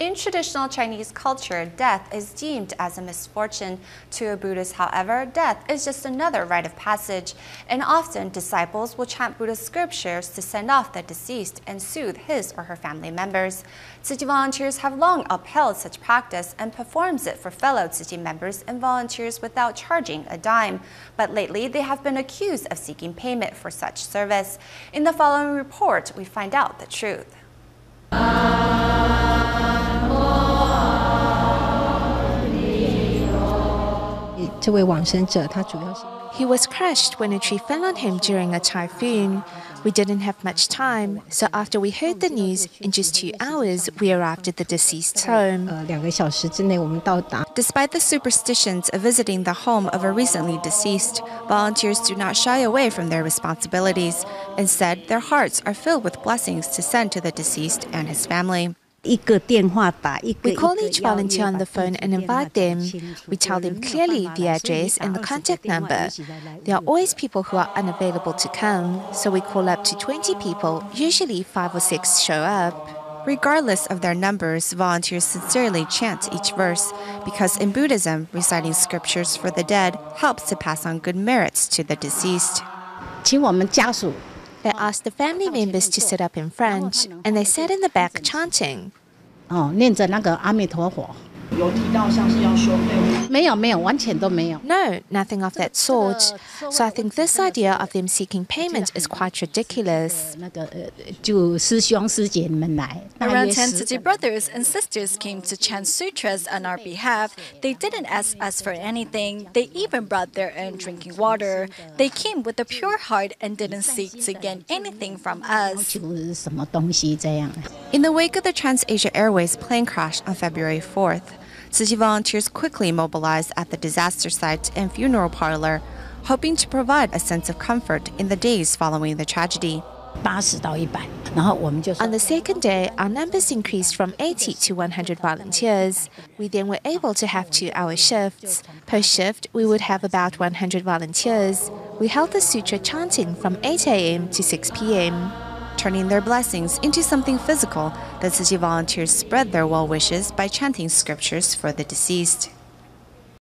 In traditional Chinese culture, death is deemed as a misfortune. To a Buddhist, however, death is just another rite of passage, and often disciples will chant Buddhist scriptures to send off the deceased and soothe his or her family members. Tzu Chi volunteers have long upheld such practice and performs it for fellow Tzu Chi members and volunteers without charging a dime. But lately, they have been accused of seeking payment for such service. In the following report, we find out the truth. He was crushed when a tree fell on him during a typhoon. We didn't have much time, so after we heard the news, in just 2 hours, we arrived at the deceased's home. Despite the superstitions of visiting the home of a recently deceased, volunteers do not shy away from their responsibilities. Instead, their hearts are filled with blessings to send to the deceased and his family. We call each volunteer on the phone and invite them. We tell them clearly the address and the contact number. There are always people who are unavailable to come, so we call up to 20 people, usually 5 or 6 show up. Regardless of their numbers, volunteers sincerely chant each verse, because in Buddhism, reciting scriptures for the dead helps to pass on good merits to the deceased. They asked the family members to sit up in front, and they sat in the back chanting. No, nothing of that sort. So I think this idea of them seeking payment is quite ridiculous. Around 10 Tzu Chi brothers and sisters came to chant sutras on our behalf. They didn't ask us for anything. They even brought their own drinking water. They came with a pure heart and didn't seek to gain anything from us. In the wake of the Trans-Asia Airways plane crash on February 4th, Tzu Chi volunteers quickly mobilized at the disaster site and funeral parlor, hoping to provide a sense of comfort in the days following the tragedy. On the second day, our numbers increased from 80 to 100 volunteers. We then were able to have 2-hour shifts. Per shift, we would have about 100 volunteers. We held the sutra chanting from 8 a.m. to 6 p.m. Turning their blessings into something physical, the Tzu Chi volunteers spread their well wishes by chanting scriptures for the deceased.